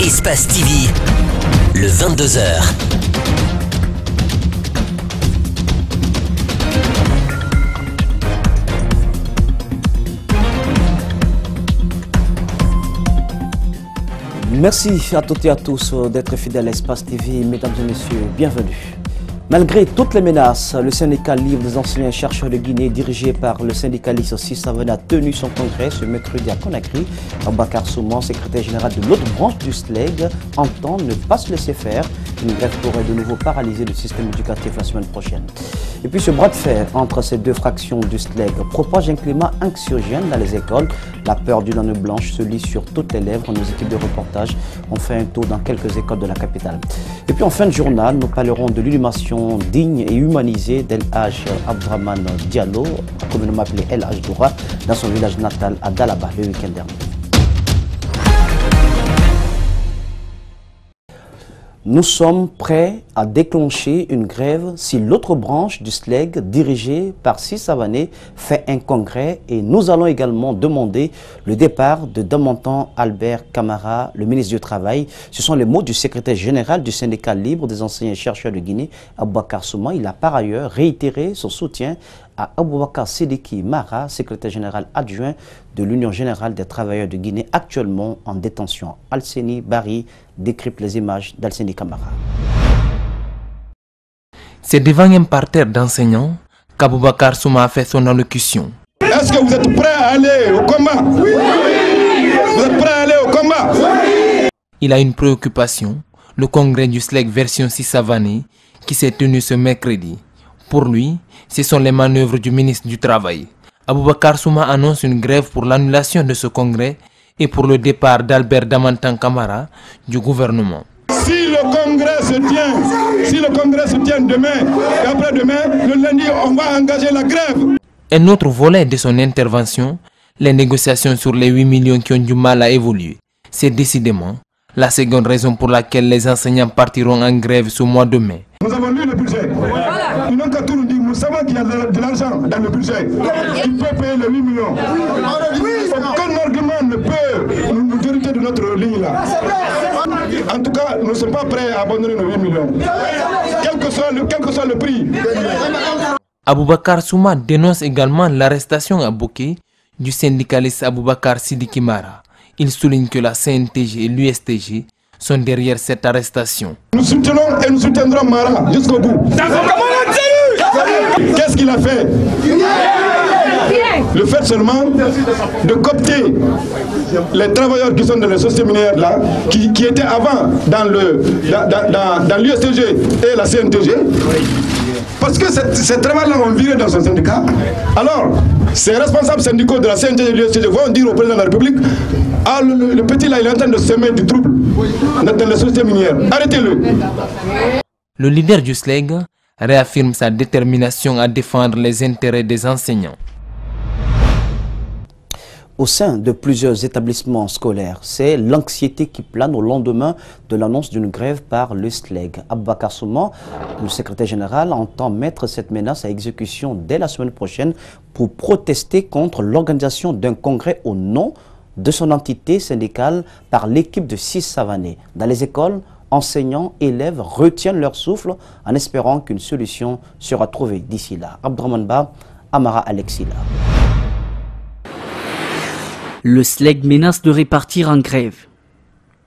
Espace TV, le 22h. Merci à toutes et à tous d'être fidèles à Espace TV. Mesdames et messieurs, bienvenue. Malgré toutes les menaces, le syndicat libre des enseignants et chercheurs de Guinée, dirigé par le syndicaliste Sissavane, a tenu son congrès ce mercredi à Conakry. Aboubacar Souman, secrétaire général de l'autre branche du SLEG, entend ne pas se laisser faire. Une grève pourrait de nouveau paralyser le système éducatif la semaine prochaine. Et puis ce bras de fer entre ces deux fractions du SLEG propage un climat anxiogène dans les écoles. La peur d'une année blanche se lit sur toutes les lèvres. Nos équipes de reportage ont fait un tour dans quelques écoles de la capitale. Et puis en fin de journal, nous parlerons de l'inhumation digne et humanisée d'El Hadj Abdraman Diallo, communément appelé El Hadj Doura, dans son village natal à Dalaba le week-end dernier. Nous sommes prêts à déclencher une grève si l'autre branche du SLEG, dirigée par Sissavane, fait un congrès, et nous allons également demander le départ de Damantan Albert Camara, le ministre du Travail. Ce sont les mots du secrétaire général du syndicat libre des enseignants et chercheurs de Guinée, Aboubacar Souman. Il a par ailleurs réitéré son soutien à Aboubacar Sidiki Mara, secrétaire général adjoint de l'Union générale des travailleurs de Guinée, actuellement en détention. Alseni Bari décrypte les images d'Alseni Camara. C'est devant un parterre d'enseignants qu'Aboubacar Souman a fait son allocution. Est-ce que vous êtes prêts à aller au combat? Oui. Vous êtes prêts à aller au combat? Oui. Il a une préoccupation, le congrès du SLEG version Sissavane qui s'est tenu ce mercredi. Pour lui, ce sont les manœuvres du ministre du Travail. Aboubacar Souman annonce une grève pour l'annulation de ce congrès et pour le départ d'Albert Damantan Camara du gouvernement. Si le congrès se tient demain et après-demain, le lundi, on va engager la grève. Un autre volet de son intervention, les négociations sur les 8 millions qui ont du mal à évoluer. C'est décidément la seconde raison pour laquelle les enseignants partiront en grève ce mois de mai. Nous avons lu le budget. Ils n'ont qu'à tout nous dire. Nous savons qu'il y a de l'argent dans le budget. Il peut payer les 8 millions. Aucun argument ne peut nous hériter de notre ligne là. En tout cas, nous ne sommes pas prêts à abandonner nos 8 millions. Quel que soit le prix. Aboubacar Souman dénonce également l'arrestation à Boké du syndicaliste Aboubacar Sidiki Mara. Il souligne que la CNTG et l'USTG sont derrière cette arrestation. Nous soutenons et nous soutiendrons Mara jusqu'au bout. Qu'est-ce qu'il a fait? Le fait seulement de coopter les travailleurs qui sont dans les sociétés minières là, qui étaient avant dans l'USTG et la CNTG. Parce que ces travailleurs-là ont viré dans son syndicat. Alors, ces responsables syndicaux de la CNTG et de l'USTG vont dire au président de la République: ah, le petit là, il est en train de semer du trouble dans les sociétés minières. Arrêtez-le. Le leader du SLEG réaffirme sa détermination à défendre les intérêts des enseignants. Au sein de plusieurs établissements scolaires, c'est l'anxiété qui plane au lendemain de l'annonce d'une grève par le SLEG. Aboubacar Souman, le secrétaire général, entend mettre cette menace à exécution dès la semaine prochaine pour protester contre l'organisation d'un congrès au nom de son entité syndicale par l'équipe de Sissavane. Dans les écoles, enseignants, élèves retiennent leur souffle en espérant qu'une solution sera trouvée d'ici là. Abdraman Ba, Amara Alexila. Le SLEG menace de repartir en grève.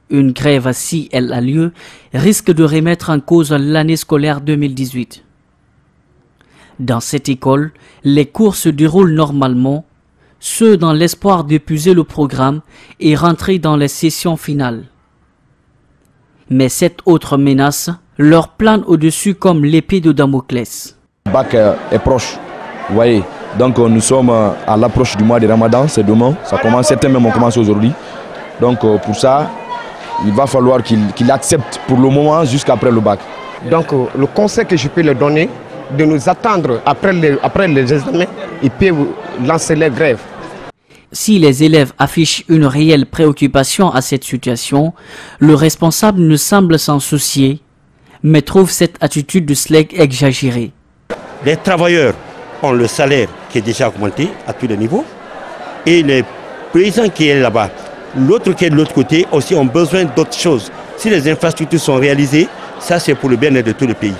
Une grève, si elle a lieu, risque de remettre en cause l'année scolaire 2018. Dans cette école, les cours se déroulent normalement, ceux dans l'espoir d'épuiser le programme et rentrer dans les sessions finales. Mais cette autre menace leur plane au-dessus comme l'épée de Damoclès. Le bac est proche, vous voyez. Donc nous sommes à l'approche du mois de Ramadan, c'est demain, ça commence, certains même ont commencé aujourd'hui. Donc pour ça, il va falloir qu'il accepte pour le moment jusqu'après le bac. Donc le conseil que je peux leur donner, de nous attendre après les examens, ils peuvent lancer les grèves. Si les élèves affichent une réelle préoccupation à cette situation, le responsable ne semble s'en soucier, mais trouve cette attitude du SLEG exagérée. Les travailleurs ont le salaire qui est déjà augmenté à tous les niveaux et les paysans qui sont là-bas, L'autre qui est de l'autre côté aussi ont besoin d'autres choses. Si les infrastructures sont réalisées, ça c'est pour le bien-être de tout le pays.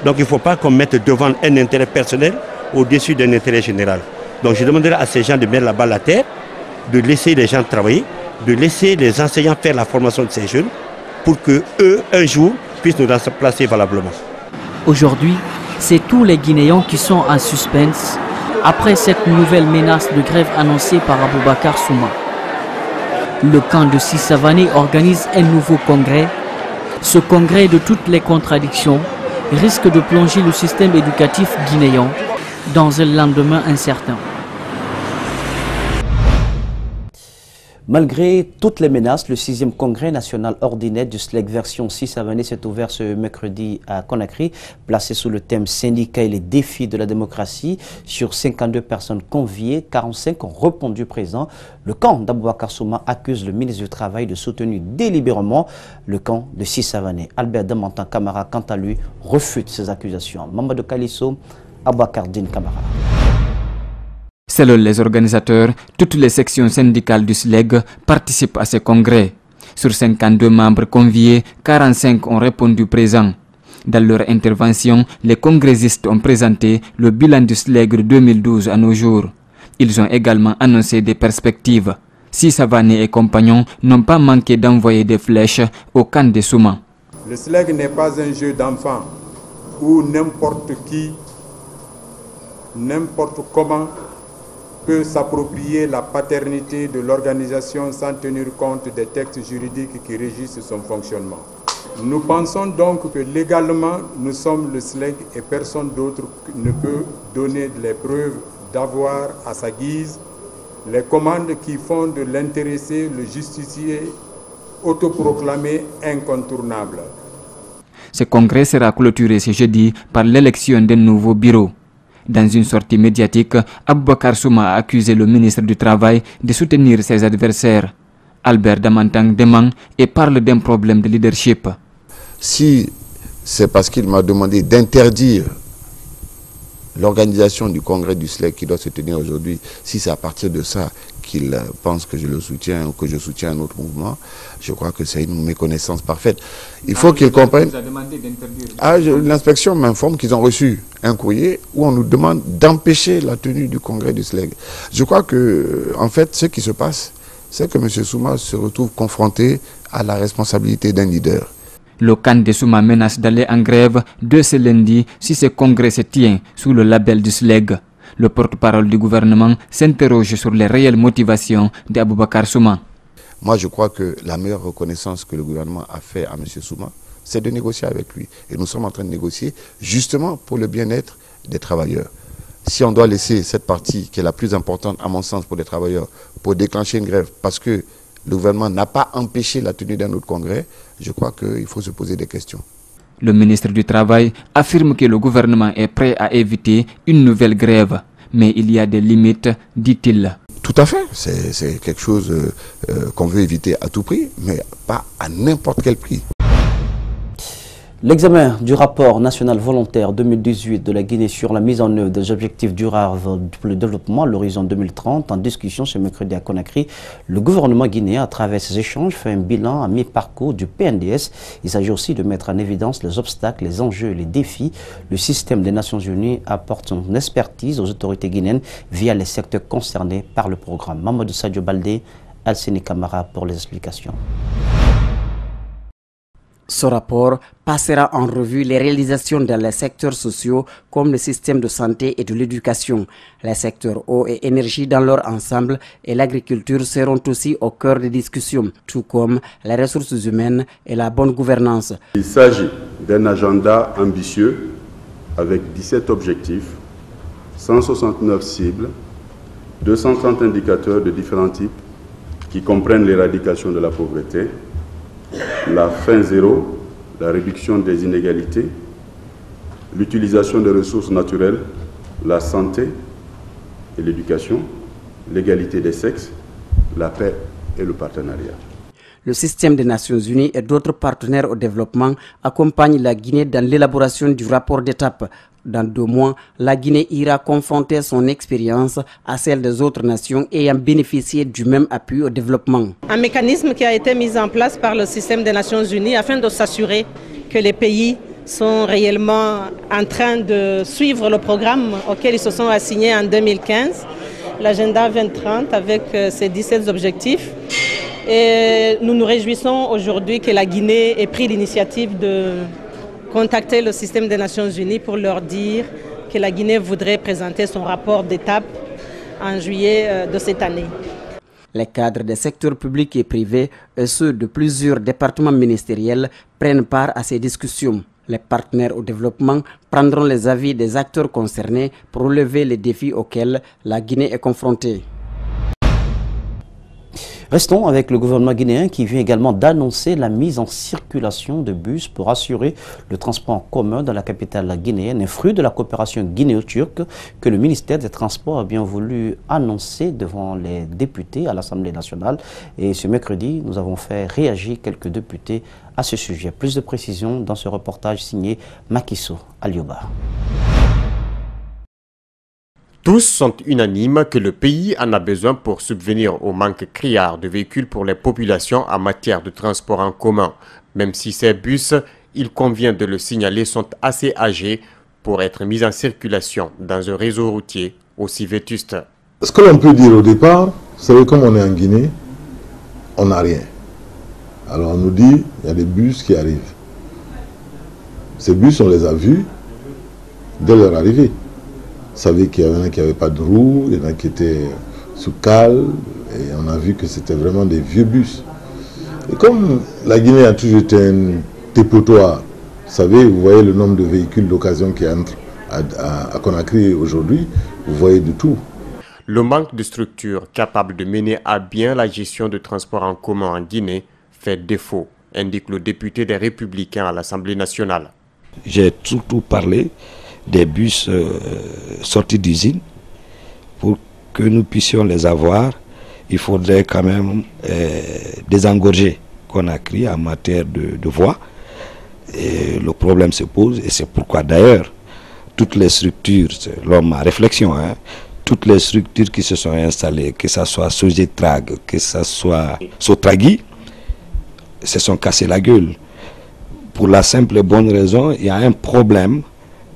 Donc il ne faut pas qu'on mette devant un intérêt personnel au-dessus d'un intérêt général. Donc je demanderai à ces gens de mettre la balle à terre, de laisser les gens travailler, de laisser les enseignants faire la formation de ces jeunes pour que eux, un jour, puissent nous remplacer valablement. Aujourd'hui, c'est tous les Guinéens qui sont en suspense après cette nouvelle menace de grève annoncée par Aboubacar Souma. Le camp de Sissavané organise un nouveau congrès. Ce congrès de toutes les contradictions risque de plonger le système éducatif guinéen dans un lendemain incertain. Malgré toutes les menaces, le 6e congrès national ordinaire du SLEG version 6 Savané s'est ouvert ce mercredi à Conakry, placé sous le thème syndicat et les défis de la démocratie. Sur 52 personnes conviées, 45 ont répondu présent. Le camp d'Aboubacar Souma accuse le ministre du Travail de soutenir délibérément le camp de 6 Savané. Albert Damantan Camara, quant à lui, refute ces accusations. Mamadou Kalisso, Aboubacar Din Camara. Selon les organisateurs, toutes les sections syndicales du SLEG participent à ce congrès. Sur 52 membres conviés, 45 ont répondu présents. Dans leur intervention, les congressistes ont présenté le bilan du SLEG de 2012 à nos jours. Ils ont également annoncé des perspectives. Sissavané et compagnons n'ont pas manqué d'envoyer des flèches au camp de Souma. Le SLEG n'est pas un jeu d'enfant où n'importe qui, n'importe comment peut s'approprier la paternité de l'organisation sans tenir compte des textes juridiques qui régissent son fonctionnement. Nous pensons donc que légalement, nous sommes le SLEG et personne d'autre ne peut donner les preuves d'avoir à sa guise les commandes qui font de l'intéressé le justicier autoproclamé incontournable. Ce congrès sera clôturé ce jeudi par l'élection d'un nouveau bureau. Dans une sortie médiatique, Aboubacar Souma a accusé le ministre du Travail de soutenir ses adversaires. Albert Damantang demande et parle d'un problème de leadership. Si c'est parce qu'il m'a demandé d'interdire l'organisation du congrès du SLEG qui doit se tenir aujourd'hui, si c'est à partir de ça qu'il pense que je le soutiens ou que je soutiens un autre mouvement, je crois que c'est une méconnaissance parfaite. Il faut qu'ils comprennent. L'inspection m'informe qu'ils ont reçu un courrier où on nous demande d'empêcher la tenue du congrès du SLEG. Je crois que, en fait, ce qui se passe, c'est que M. Souma se retrouve confronté à la responsabilité d'un leader. Le camp de Souma menace d'aller en grève dès ce lundi si ce congrès se tient sous le label du SLEG. Le porte-parole du gouvernement s'interroge sur les réelles motivations d'Aboubacar Souma. Moi, je crois que la meilleure reconnaissance que le gouvernement a fait à M. Souma, c'est de négocier avec lui. Et nous sommes en train de négocier justement pour le bien-être des travailleurs. Si on doit laisser cette partie qui est la plus importante, à mon sens, pour les travailleurs, pour déclencher une grève, parce que le gouvernement n'a pas empêché la tenue d'un autre congrès, je crois qu'il faut se poser des questions. Le ministre du Travail affirme que le gouvernement est prêt à éviter une nouvelle grève. Mais il y a des limites, dit-il. Tout à fait. C'est quelque chose qu'on veut éviter à tout prix, mais pas à n'importe quel prix. L'examen du rapport national volontaire 2018 de la Guinée sur la mise en œuvre des objectifs durables pour le développement à l'horizon 2030 en discussion ce mercredi à Conakry. Le gouvernement guinéen, à travers ces échanges, fait un bilan à mi-parcours du PNDS. Il s'agit aussi de mettre en évidence les obstacles, les enjeux et les défis. Le système des Nations Unies apporte son expertise aux autorités guinéennes via les secteurs concernés par le programme. Mamadou Sadio Baldé, Alseni Camara pour les explications. Ce rapport passera en revue les réalisations dans les secteurs sociaux comme le système de santé et de l'éducation. Les secteurs eau et énergie dans leur ensemble et l'agriculture seront aussi au cœur des discussions, tout comme les ressources humaines et la bonne gouvernance. Il s'agit d'un agenda ambitieux avec 17 objectifs, 169 cibles, 230 indicateurs de différents types qui comprennent l'éradication de la pauvreté, la faim zéro, la réduction des inégalités, l'utilisation des ressources naturelles, la santé et l'éducation, l'égalité des sexes, la paix et le partenariat. Le système des Nations Unies et d'autres partenaires au développement accompagnent la Guinée dans l'élaboration du rapport d'étape. Dans 2 mois, la Guinée ira confronter son expérience à celle des autres nations ayant bénéficié du même appui au développement. Un mécanisme qui a été mis en place par le système des Nations Unies afin de s'assurer que les pays sont réellement en train de suivre le programme auquel ils se sont assignés en 2015, l'agenda 2030 avec ses 17 objectifs. Et nous nous réjouissons aujourd'hui que la Guinée ait pris l'initiative de contacter le système des Nations Unies pour leur dire que la Guinée voudrait présenter son rapport d'étape en juillet de cette année. Les cadres des secteurs publics et privés et ceux de plusieurs départements ministériels prennent part à ces discussions. Les partenaires au développement prendront les avis des acteurs concernés pour relever les défis auxquels la Guinée est confrontée. Restons avec le gouvernement guinéen qui vient également d'annoncer la mise en circulation de bus pour assurer le transport en commun dans la capitale guinéenne, un fruit de la coopération guinéo-turque que le ministère des Transports a bien voulu annoncer devant les députés à l'Assemblée nationale. Et ce mercredi, nous avons fait réagir quelques députés à ce sujet. Plus de précisions dans ce reportage signé Makiso Alioba. Tous sont unanimes que le pays en a besoin pour subvenir au manque criard de véhicules pour les populations en matière de transport en commun. Même si ces bus, il convient de le signaler, sont assez âgés pour être mis en circulation dans un réseau routier aussi vétuste. Ce que l'on peut dire au départ, c'est que comme on est en Guinée, on n'a rien. Alors on nous dit, il y a des bus qui arrivent. Ces bus, on les a vus dès leur arrivée. Vous savez qu'il y en a qui n'avaient pas de roues, il y en a qui étaient sous cale, et on a vu que c'était vraiment des vieux bus. Et comme la Guinée a toujours été un dépotoir, vous savez, vous voyez le nombre de véhicules d'occasion qui entrent à Conakry aujourd'hui, vous voyez de tout. Le manque de structures capables de mener à bien la gestion de transport en commun en Guinée fait défaut, indique le député des Républicains à l'Assemblée nationale. J'ai surtout parlé des bus sortis d'usine. Pour que nous puissions les avoir, il faudrait quand même désengorger Conakry en matière de voies. Et le problème se pose, et c'est pourquoi d'ailleurs toutes les structures, selon ma réflexion, toutes les structures qui se sont installées, que ce soit Sogetrag, que ce soit Sotragui, se sont cassées la gueule. Pour la simple et bonne raison, il y a un problème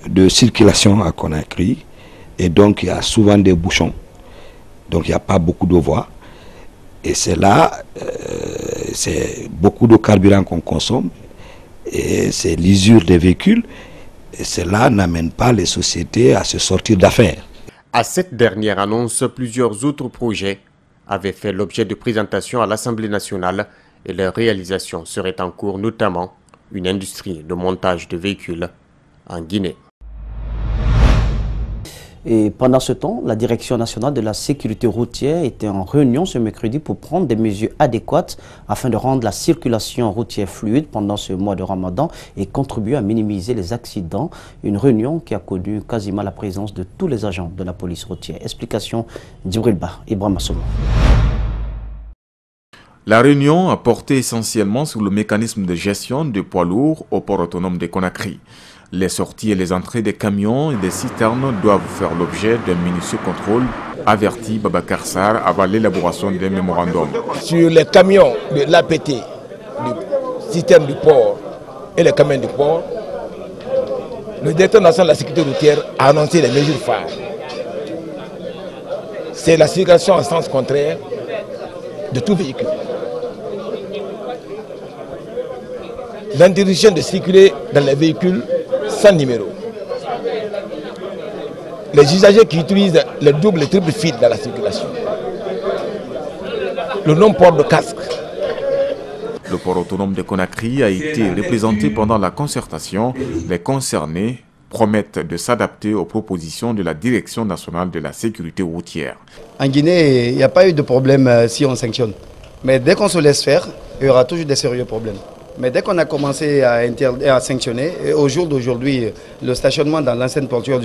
de circulation à Conakry et donc il y a souvent des bouchons, donc il n'y a pas beaucoup de voies et c'est là c'est beaucoup de carburant qu'on consomme et c'est l'usure des véhicules et cela n'amène pas les sociétés à se sortir d'affaires. À cette dernière annonce, plusieurs autres projets avaient fait l'objet de présentation à l'Assemblée nationale et leur réalisation serait en cours, notamment une industrie de montage de véhicules en Guinée. Et pendant ce temps, la Direction nationale de la sécurité routière était en réunion ce mercredi pour prendre des mesures adéquates afin de rendre la circulation routière fluide pendant ce mois de Ramadan et contribuer à minimiser les accidents. Une réunion qui a connu quasiment la présence de tous les agents de la police routière. Explication d'Ibril Ba, Ibrahim Assomo. La réunion a porté essentiellement sur le mécanisme de gestion des poids lourds au port autonome de Conakry. Les sorties et les entrées des camions et des citernes doivent faire l'objet d'un minutieux contrôle, avertit Babacar Sarr avant l'élaboration d'un mémorandum. Sur les camions de l'APT, du citerne du port et les camions du port, le directeur national de la sécurité routière a annoncé les mesures phares. C'est la circulation en sens contraire de tout véhicule. L'interdiction de circuler dans les véhicules sans numéro. Les usagers qui utilisent le double et triple fil dans la circulation. Le non-port de casque. Le port autonome de Conakry a été représenté pendant la concertation. Les concernés promettent de s'adapter aux propositions de la Direction nationale de la sécurité routière. En Guinée, il n'y a pas eu de problème si on sanctionne. Mais dès qu'on se laisse faire, il y aura toujours des sérieux problèmes. Mais dès qu'on a commencé à sanctionner, et au jour d'aujourd'hui, le stationnement dans l'ancienne portuaire,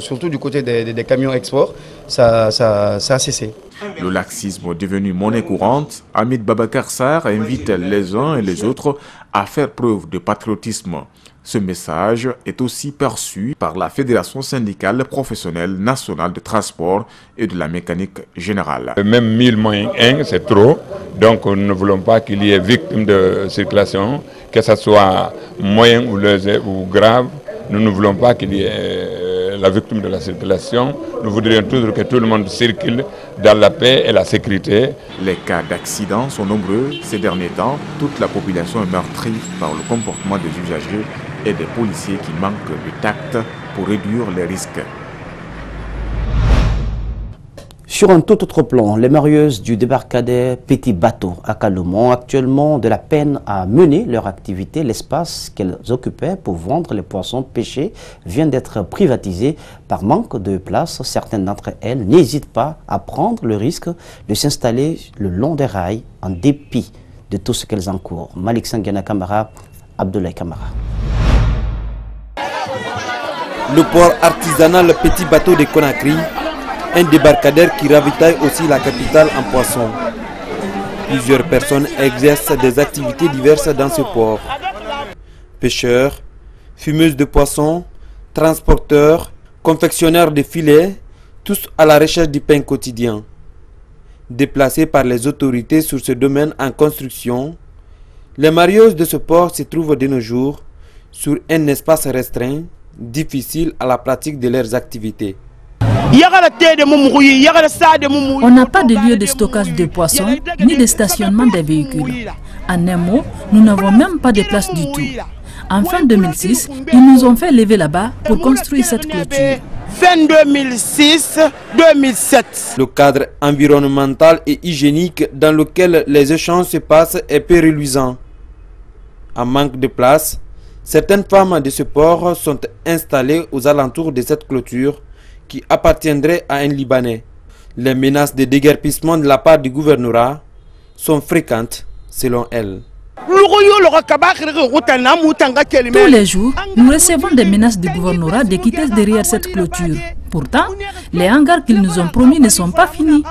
surtout du côté des camions export, ça a cessé. Le laxisme devenu monnaie courante, Hamid Babakar Sarr invite les uns et les autres à faire preuve de patriotisme. Ce message est aussi perçu par la Fédération syndicale professionnelle nationale de transport et de la mécanique générale. Même 1000 moins 1, c'est trop. Donc nous ne voulons pas qu'il y ait victimes de circulation, que ce soit moyen ou grave. Nous ne voulons pas qu'il y ait la victime de la circulation. Nous voudrions toujours que tout le monde circule dans la paix et la sécurité. Les cas d'accidents sont nombreux ces derniers temps. Toute la population est meurtrie par le comportement des usagers et des policiers qui manquent de tact pour réduire les risques. Sur un tout autre plan, les marieuses du débarcadère Petit Bateau à Calomont ont actuellement de la peine à mener leur activité. L'espace qu'elles occupaient pour vendre les poissons pêchés vient d'être privatisé par manque de place. Certaines d'entre elles n'hésitent pas à prendre le risque de s'installer le long des rails en dépit de tout ce qu'elles encourent. Malik Sangana Kamara, Abdoulaye Kamara. Le port artisanal Petit Bateau de Conakry, un débarcadère qui ravitaille aussi la capitale en poissons. Plusieurs personnes exercent des activités diverses dans ce port. Pêcheurs, fumeuses de poissons, transporteurs, confectionneurs de filets, tous à la recherche du pain quotidien. Déplacés par les autorités sur ce domaine en construction, les marieuses de ce port se trouvent de nos jours sur un espace restreint, difficile à la pratique de leurs activités. On n'a pas de lieu de stockage de poissons ni de stationnement des véhicules. En un mot, nous n'avons même pas de place du tout. En fin 2006, ils nous ont fait lever là-bas pour construire cette clôture. Fin 2006-2007. Le cadre environnemental et hygiénique dans lequel les échanges se passent est peu reluisant. En manque de place, certaines femmes de ce port sont installées aux alentours de cette clôture qui appartiendrait à un Libanais. Les menaces de déguerpissement de la part du gouvernorat sont fréquentes selon elle. Tous les jours, nous recevons des menaces du gouvernorat de quitter derrière cette clôture. Pourtant, les hangars qu'ils nous ont promis ne sont pas finis.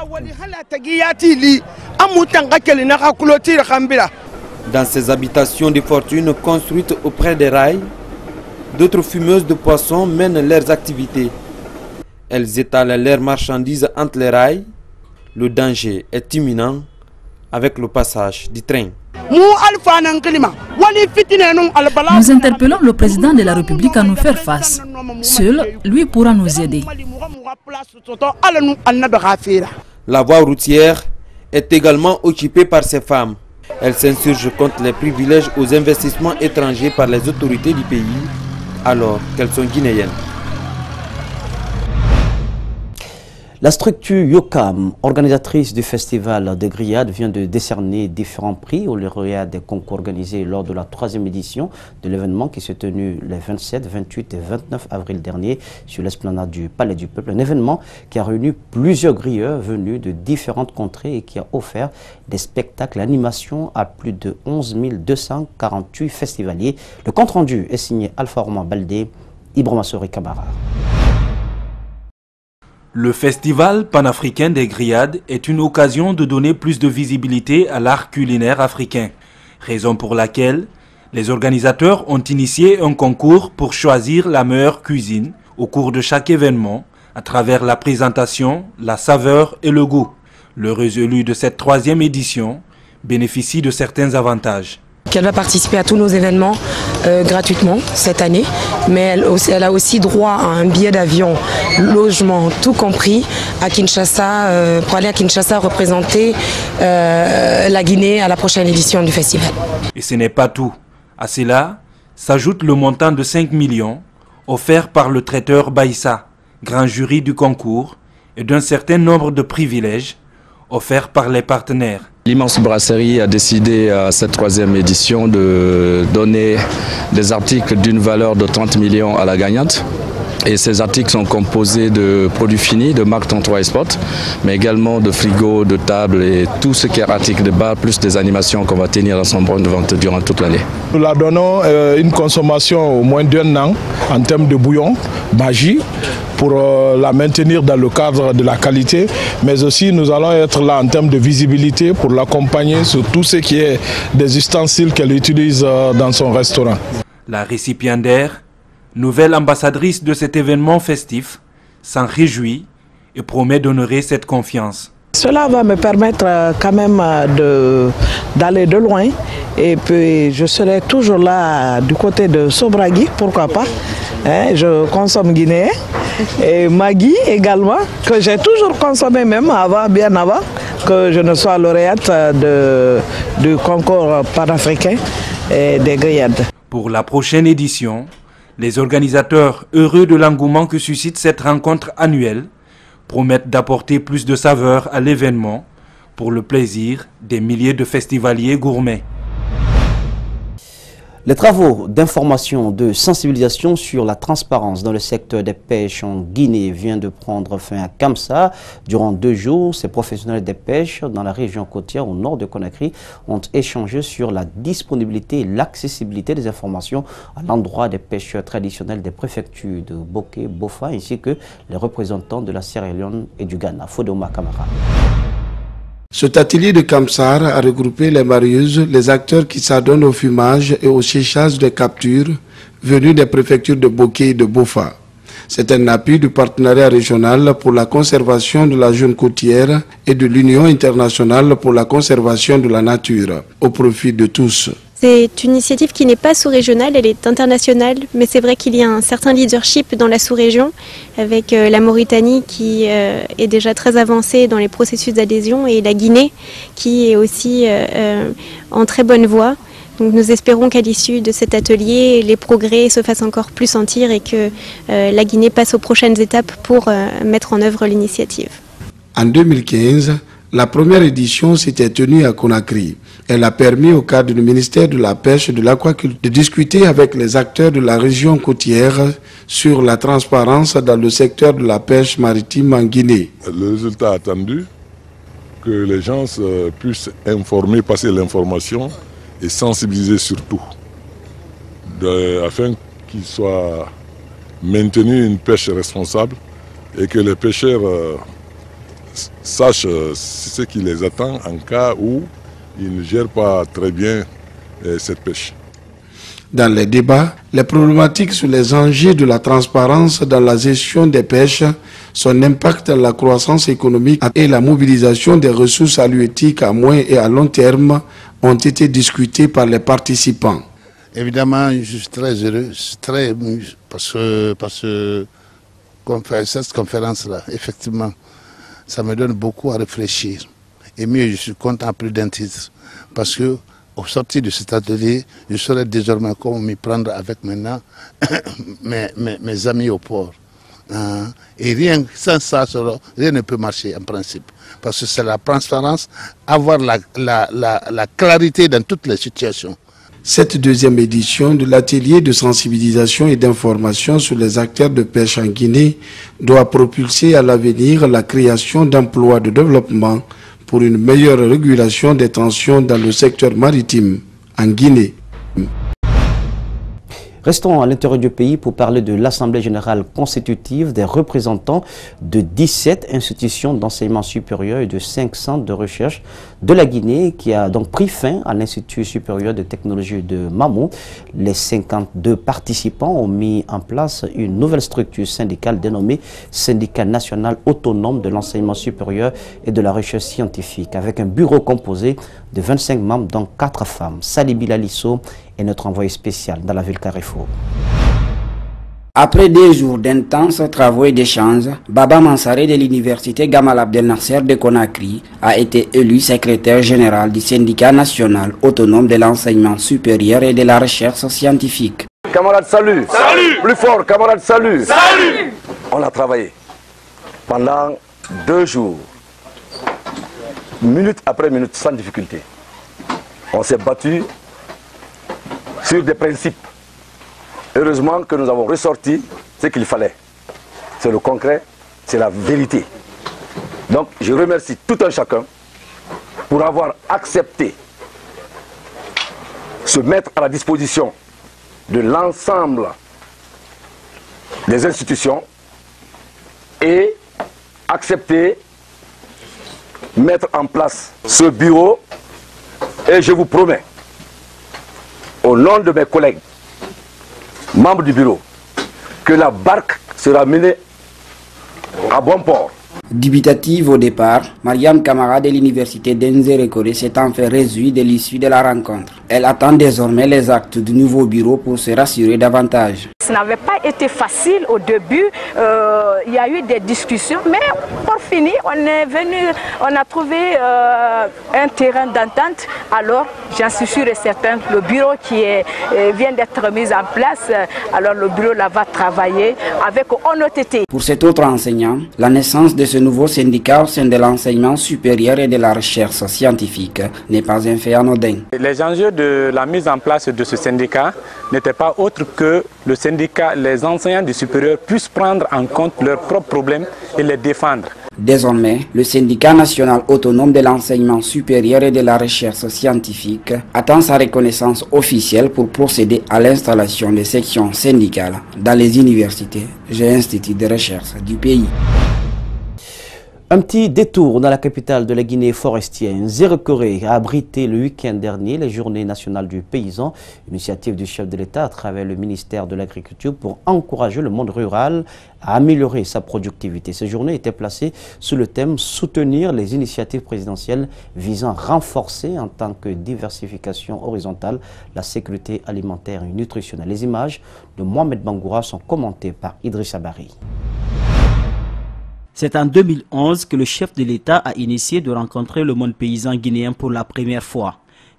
Dans ces habitations de fortune construites auprès des rails, d'autres fumeuses de poissons mènent leurs activités. Elles étalent leurs marchandises entre les rails. Le danger est imminent avec le passage du train. Nous interpellons le président de la République à nous faire face. Seul, lui pourra nous aider. La voie routière est également occupée par ces femmes. Elles s'insurgent contre les privilèges aux investissements étrangers par les autorités du pays, alors qu'elles sont guinéennes. La structure Yokam, organisatrice du festival de grillades, vient de décerner différents prix aux lauréats des concours organisés lors de la 3e édition de l'événement qui s'est tenu les 27, 28 et 29 avril dernier sur l'esplanade du Palais du Peuple. Un événement qui a réuni plusieurs grilleurs venus de différentes contrées et qui a offert des spectacles et animations à plus de 11 248 festivaliers. Le compte-rendu est signé Alpha Roman Baldé, Ibrahima Sori Kamara. Le festival panafricain des grillades est une occasion de donner plus de visibilité à l'art culinaire africain, raison pour laquelle les organisateurs ont initié un concours pour choisir la meilleure cuisine au cours de chaque événement à travers la présentation, la saveur et le goût. Le résolu de cette 3e édition bénéficie de certains avantages. Elle va participer à tous nos événements gratuitement cette année, mais elle a aussi droit à un billet d'avion, logement, tout compris à Kinshasa, pour aller à Kinshasa représenter la Guinée à la prochaine édition du festival. Et ce n'est pas tout. À cela s'ajoute le montant de 5 millions offert par le traiteur Baïssa, grand jury du concours, et d'un certain nombre de privilèges offerts par les partenaires. L'immense brasserie a décidé à cette 3e édition de donner des articles d'une valeur de 30 millions à la gagnante. Et ces articles sont composés de produits finis, de marque 33 Export, mais également de frigos, de tables et tout ce qui est article de bar, plus des animations qu'on va tenir dans son point de vente durant toute l'année. Nous la donnons une consommation au moins d'1 an en termes de bouillon, magie, pour la maintenir dans le cadre de la qualité, mais aussi nous allons être là en termes de visibilité pour l'accompagner sur tout ce qui est des ustensiles qu'elle utilise dans son restaurant. La récipiendaire, nouvelle ambassadrice de cet événement festif, s'en réjouit et promet d'honorer cette confiance. Cela va me permettre quand même d'aller de loin et puis je serai toujours là du côté de Sobragui, pourquoi pas. Je consomme guinéen et Magui également, que j'ai toujours consommé même avant, bien avant que je ne sois lauréate du concours panafricain des grillades. Pour la prochaine édition, les organisateurs, heureux de l'engouement que suscite cette rencontre annuelle, promettent d'apporter plus de saveur à l'événement pour le plaisir des milliers de festivaliers gourmets. Les travaux d'information, de sensibilisation sur la transparence dans le secteur des pêches en Guinée viennent de prendre fin à Kamsa. Durant 2 jours, ces professionnels des pêches dans la région côtière au nord de Conakry ont échangé sur la disponibilité et l'accessibilité des informations à l'endroit des pêcheurs traditionnels des préfectures de Boké, Bofa ainsi que les représentants de la Sierra Leone et du Ghana. Fodoma Kamara. Cet atelier de Kamsar a regroupé les marieuses, les acteurs qui s'adonnent au fumage et au séchage des captures venus des préfectures de Boké et de Bofa. C'est un appui du partenariat régional pour la conservation de la zone côtière et de l'Union internationale pour la conservation de la nature, au profit de tous. C'est une initiative qui n'est pas sous-régionale, elle est internationale, mais c'est vrai qu'il y a un certain leadership dans la sous-région, avec la Mauritanie qui est déjà très avancée dans les processus d'adhésion et la Guinée qui est aussi en très bonne voie. Donc nous espérons qu'à l'issue de cet atelier, les progrès se fassent encore plus sentir et que la Guinée passe aux prochaines étapes pour mettre en œuvre l'initiative. En 2015, la première édition s'était tenue à Conakry. Elle a permis au cadre du ministère de la Pêche et de l'Aquaculture de discuter avec les acteurs de la région côtière sur la transparence dans le secteur de la pêche maritime en Guinée. Le résultat attendu, que les gens puissent informer, passer l'information et sensibiliser surtout, afin qu'il soit maintenu une pêche responsable et que les pêcheurs sachent ce qui les attend en cas où ils ne gèrent pas très bien cette pêche. Dans les débats, les problématiques sur les enjeux de la transparence dans la gestion des pêches, son impact à la croissance économique et la mobilisation des ressources halieutiques à moyen et à long terme ont été discutés par les participants. Évidemment, je suis très heureux, très ému parce que cette conférence-là, effectivement, ça me donne beaucoup à réfléchir. Et mieux, je suis content à plus d'un titre. Parce que, au sortir de cet atelier, je saurai désormais comment m'y prendre avec maintenant mes amis au port. Et rien, sans ça, rien ne peut marcher en principe. Parce que c'est la transparence, avoir la clarité dans toutes les situations. Cette deuxième édition de l'atelier de sensibilisation et d'information sur les acteurs de pêche en Guinée doit propulser à l'avenir la création d'emplois de développement pour une meilleure régulation des tensions dans le secteur maritime en Guinée. Restons à l'intérieur du pays pour parler de l'Assemblée générale constitutive des représentants de 17 institutions d'enseignement supérieur et de 5 centres de recherche de la Guinée qui a donc pris fin à l'Institut supérieur de technologie de Mamou. Les 52 participants ont mis en place une nouvelle structure syndicale dénommée Syndicat national autonome de l'enseignement supérieur et de la recherche scientifique avec un bureau composé de 25 membres dont 4 femmes. Salibi Lalisso est notre envoyé spécial dans la ville Carrefour. Après 2 jours d'intenses travaux et d'échanges, Baba Mansaré de l'université Gamal Abdel Nasser de Conakry a été élu secrétaire général du syndicat national autonome de l'enseignement supérieur et de la recherche scientifique. Camarades, salut! Salut! Plus fort, camarades, salut! Salut! On a travaillé pendant 2 jours, minute après minute, sans difficulté. On s'est battu sur des principes. Heureusement que nous avons ressorti ce qu'il fallait. c'est le concret, c'est la vérité. Donc je remercie tout un chacun pour avoir accepté se mettre à la disposition de l'ensemble des institutions et accepter, mettre en place ce bureau. Et je vous promets, au nom de mes collègues, membres du bureau, que la barque sera menée à bon port. Dubitative au départ, Mariam Kamara de l'université d'Enzérékoré s'est en fait réjouie de l'issue de la rencontre. Elle attend désormais les actes du nouveau bureau pour se rassurer davantage. Ça n'avait pas été facile au début, il y a eu des discussions, mais pour finir, on a trouvé un terrain d'entente. Alors, j'en suis sûr et certain, le bureau qui vient d'être mis en place, alors le bureau là va travailler avec honnêteté. Pour cet autre enseignant, la naissance de ce nouveau syndicat au sein de l'enseignement supérieur et de la recherche scientifique n'est pas un fait anodin. Les enjeux de la mise en place de ce syndicat n'étaient pas autres que les enseignants du supérieur puissent prendre en compte leurs propres problèmes et les défendre. Désormais, le syndicat national autonome de l'enseignement supérieur et de la recherche scientifique attend sa reconnaissance officielle pour procéder à l'installation des sections syndicales dans les universités et instituts de recherche du pays. Un petit détour dans la capitale de la Guinée forestière. Nzérékoré a abrité le week-end dernier les Journées nationales du paysan, initiative du chef de l'État à travers le ministère de l'Agriculture pour encourager le monde rural à améliorer sa productivité. Ces journées étaient placées sous le thème « Soutenir les initiatives présidentielles visant à renforcer en tant que diversification horizontale la sécurité alimentaire et nutritionnelle ». Les images de Mohamed Bangoura sont commentées par Idrissa Bari. C'est en 2011 que le chef de l'État a initié de rencontrer le monde paysan guinéen pour la première fois.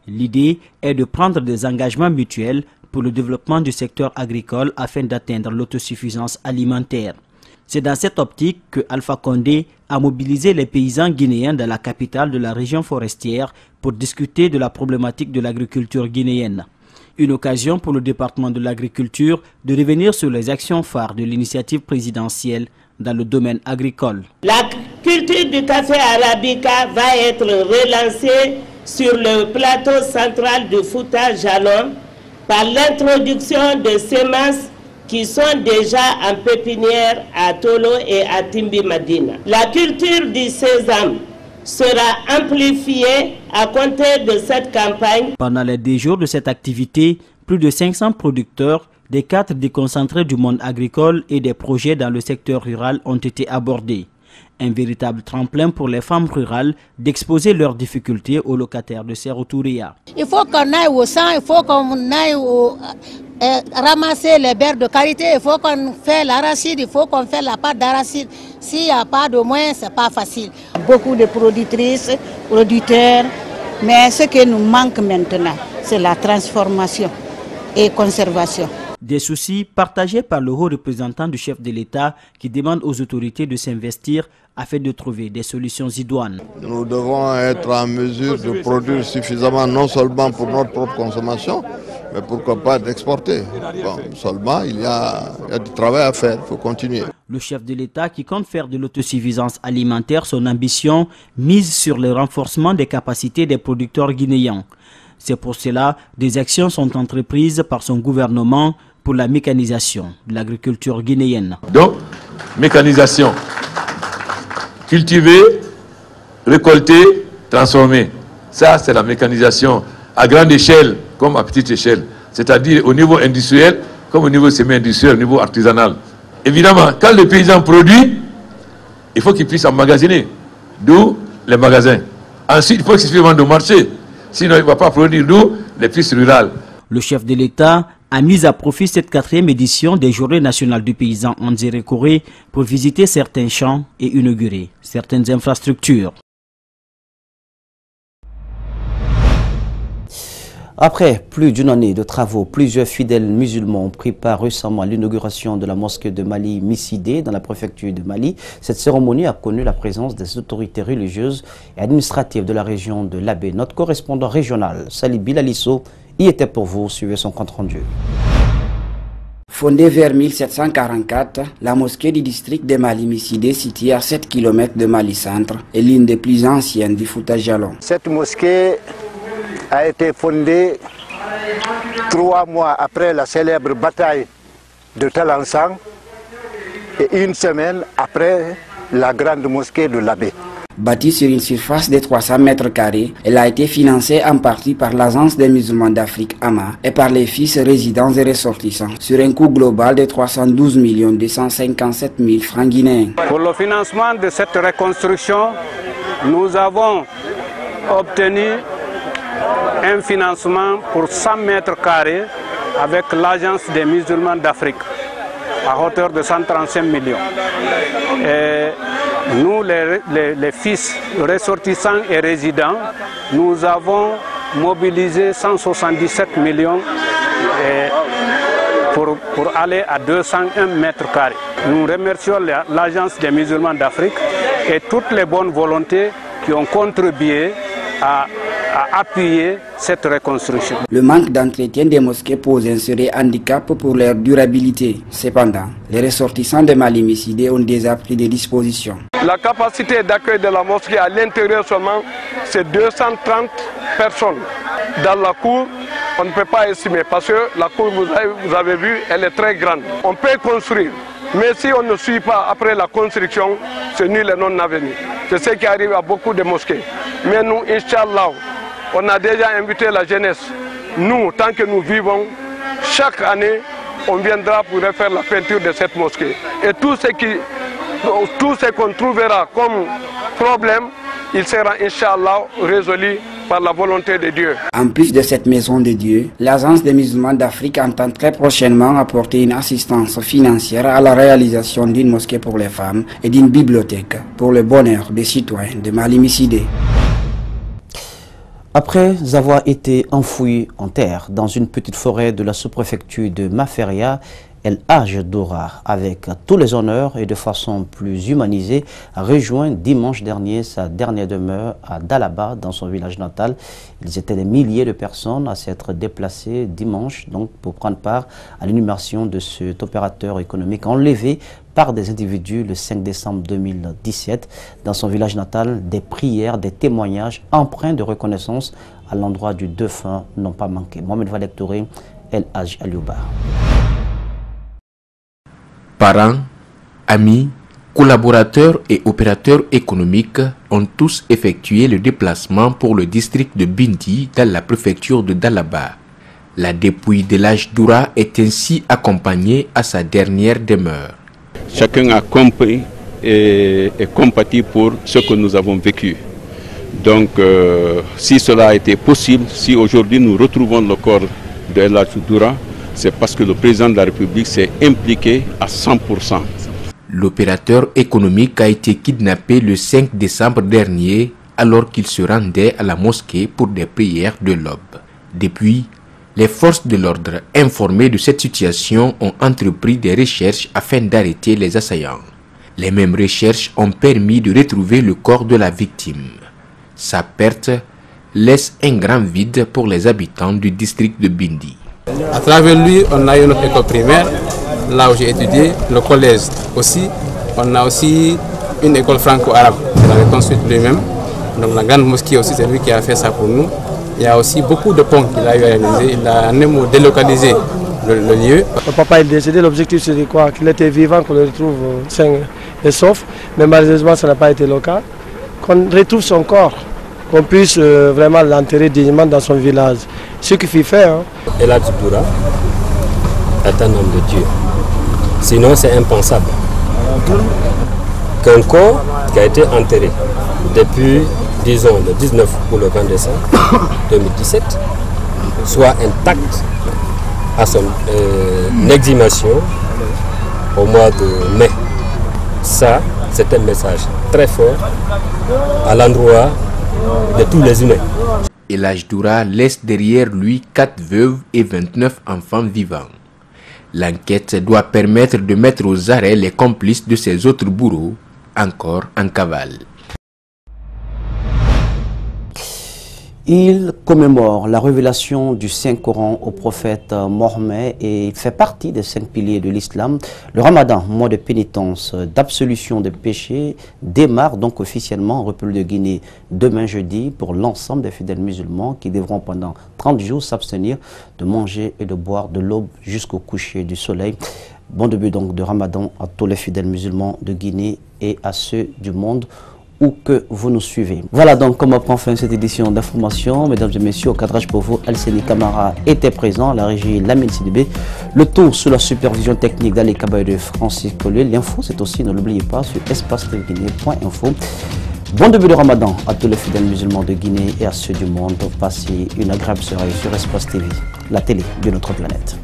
L'idée est de prendre des engagements mutuels pour le développement du secteur agricole afin d'atteindre l'autosuffisance alimentaire. C'est dans cette optique que Alpha Condé a mobilisé les paysans guinéens dans la capitale de la région forestière pour discuter de la problématique de l'agriculture guinéenne. Une occasion pour le département de l'agriculture de revenir sur les actions phares de l'initiative présidentielle dans le domaine agricole. La culture du café arabica va être relancée sur le plateau central du Fouta Jalon par l'introduction de semences qui sont déjà en pépinière à Tolo et à Timbi Madina. La culture du sésame sera amplifiée à compter de cette campagne. Pendant les 10 jours de cette activité, plus de 500 producteurs des 4 déconcentrés du monde agricole et des projets dans le secteur rural ont été abordés. Un véritable tremplin pour les femmes rurales d'exposer leurs difficultés aux locataires de Serotouria. Il faut qu'on aille au sang, il faut qu'on aille ramasser les beurres de qualité, il faut qu'on fasse l'arachide, il faut qu'on fasse la pâte d'arachide. S'il n'y a pas de moyens, ce n'est pas facile. Beaucoup de productrices, producteurs, mais ce qui nous manque maintenant, c'est la transformation et conservation. Des soucis partagés par le haut représentant du chef de l'État qui demande aux autorités de s'investir afin de trouver des solutions idoines. Nous devons être en mesure de produire suffisamment, non seulement pour notre propre consommation, mais pourquoi pas d'exporter. Bon, seulement, il y a du travail à faire, il faut continuer. Le chef de l'État qui compte faire de l'autosuffisance alimentaire son ambition mise sur le renforcement des capacités des producteurs guinéens. C'est pour cela que des actions sont entreprises par son gouvernement pour la mécanisation de l'agriculture guinéenne. Donc, mécanisation, cultiver, récolter, transformer. Ça, c'est la mécanisation à grande échelle comme à petite échelle. C'est-à-dire au niveau industriel comme au niveau semi-industriel, au niveau artisanal. Évidemment, quand le paysan produit, il faut qu'il puisse emmagasiner. D'où les magasins. Ensuite, il faut qu'il puisse vendre au marché. Sinon, il ne va pas produire, d'où les pistes rurales. Le chef de l'État a mis à profit cette 4e édition des Journées nationales du paysan en Nzérékoré pour visiter certains champs et inaugurer certaines infrastructures. Après plus d'une année de travaux, plusieurs fidèles musulmans ont pris part récemment à l'inauguration de la mosquée de Mali Missidé dans la préfecture de Mali. Cette cérémonie a connu la présence des autorités religieuses et administratives de la région de l'Abbé. Notre correspondant régional, Sali Bilalisso, y était pour vous. Suivez son compte rendu. Fondée vers 1744, la mosquée du district de Mali-Missidé, située à 7 km de Mali-Centre, est l'une des plus anciennes du Fouta Djallon. Cette mosquée a été fondée 3 mois après la célèbre bataille de Talansang et 1 semaine après la grande mosquée de l'Abbé. Bâtie sur une surface de 300 mètres carrés, elle a été financée en partie par l'Agence des musulmans d'Afrique AMA et par les fils résidents et ressortissants sur un coût global de 312 257 000 francs guinéens. Pour le financement de cette reconstruction, nous avons obtenu un financement pour 100 mètres carrés avec l'Agence des musulmans d'Afrique à hauteur de 135 millions. Et nous, les fils ressortissants et résidents, nous avons mobilisé 177 millions pour aller à 201 mètres carrés. Nous remercions l'Agence des musulmans d'Afrique et toutes les bonnes volontés qui ont contribué à appuyer cette reconstruction. Le manque d'entretien des mosquées pose un sérieux handicap pour leur durabilité. Cependant, les ressortissants de Mali-Missidé ont déjà pris des dispositions. La capacité d'accueil de la mosquée à l'intérieur seulement, c'est 230 personnes. Dans la cour, on ne peut pas estimer parce que la cour, vous avez vu, elle est très grande. On peut construire, mais si on ne suit pas après la construction, c'est nul et non avenu. C'est ce qui arrive à beaucoup de mosquées. Mais nous, Inch'Allah, on a déjà invité la jeunesse. Nous, tant que nous vivons, chaque année, on viendra pour refaire la peinture de cette mosquée. Et tout ce qu'on trouvera comme problème, il sera, Inch'Allah, résolu par la volonté de Dieu. En plus de cette maison de Dieu, l'Agence des musulmans d'Afrique entend très prochainement apporter une assistance financière à la réalisation d'une mosquée pour les femmes et d'une bibliothèque pour le bonheur des citoyens de Mali-Missidé. Après avoir été enfoui en terre dans une petite forêt de la sous-préfecture de Maferia, El Hadj Doura, avec tous les honneurs et de façon plus humanisée, a rejoint dimanche dernier sa dernière demeure à Dalaba, dans son village natal. Ils étaient des milliers de personnes à s'être déplacées dimanche donc, pour prendre part à l'inhumation de cet opérateur économique enlevé par des individus le 5 décembre 2017. Dans son village natal, des prières, des témoignages empreints de reconnaissance à l'endroit du défunt n'ont pas manqué. Mohamed Valek Touré, El Hadj Aliouba. Parents, amis, collaborateurs et opérateurs économiques ont tous effectué le déplacement pour le district de Bindi dans la préfecture de Dalaba. La dépouille d'El Hadj Doura est ainsi accompagnée à sa dernière demeure. Chacun a compris et compatit pour ce que nous avons vécu. Donc, si cela a été possible, si aujourd'hui nous retrouvons le corps d'El Hadj Doura, c'est parce que le président de la République s'est impliqué à 100%. L'opérateur économique a été kidnappé le 5 décembre dernier alors qu'il se rendait à la mosquée pour des prières de l'aube. Depuis, les forces de l'ordre informées de cette situation ont entrepris des recherches afin d'arrêter les assaillants. Les mêmes recherches ont permis de retrouver le corps de la victime. Sa perte laisse un grand vide pour les habitants du district de Bindi. À travers lui, on a eu notre école primaire, là où j'ai étudié, le collège aussi. On a aussi une école franco-arabe qu'il avait construite lui-même. Donc la grande mosquée aussi, c'est lui qui a fait ça pour nous. Il y a aussi beaucoup de ponts qu'il a eu à réaliser. Il a même délocalisé le lieu. Mon papa est décédé, l'objectif c'était quoi? Qu'il était vivant, qu'on le retrouve sain et sauf. Mais malheureusement, ça n'a pas été le cas. Qu'on retrouve son corps, qu'on puisse vraiment l'enterrer dignement dans son village. Ce qu'il fait faire. Hein. El Hadj Doura est un homme de Dieu. Sinon, c'est impensable qu'un corps qui a été enterré depuis, disons, le 19 ou le 20 décembre 2017 soit intact à son exhumation au mois de mai. Ça, c'est un message très fort à l'endroit de tous les humains. El Hadj Doura laisse derrière lui 4 veuves et 29 enfants vivants. L'enquête doit permettre de mettre aux arrêts les complices de ces autres bourreaux, encore en cavale. Il commémore la révélation du Saint-Coran au prophète Mohammed et fait partie des 5 piliers de l'islam. Le Ramadan, mois de pénitence, d'absolution des péchés, démarre donc officiellement en République de Guinée demain jeudi pour l'ensemble des fidèles musulmans qui devront pendant 30 jours s'abstenir de manger et de boire de l'aube jusqu'au coucher du soleil. Bon début donc de Ramadan à tous les fidèles musulmans de Guinée et à ceux du monde où que vous nous suivez. Voilà donc comment prend fin cette édition d'information. Mesdames et messieurs, au cadrage pour vous, Elseni Camara était présent, la régie Lamine Sidibé, le tout sous la supervision technique d'Ali Kabaye de Francis Collier. L'info, c'est aussi, ne l'oubliez pas, sur espace-guinée.info. Bon début de Ramadan à tous les fidèles musulmans de Guinée et à ceux du monde. Passez une agréable soirée sur Espace TV, la télé de notre planète.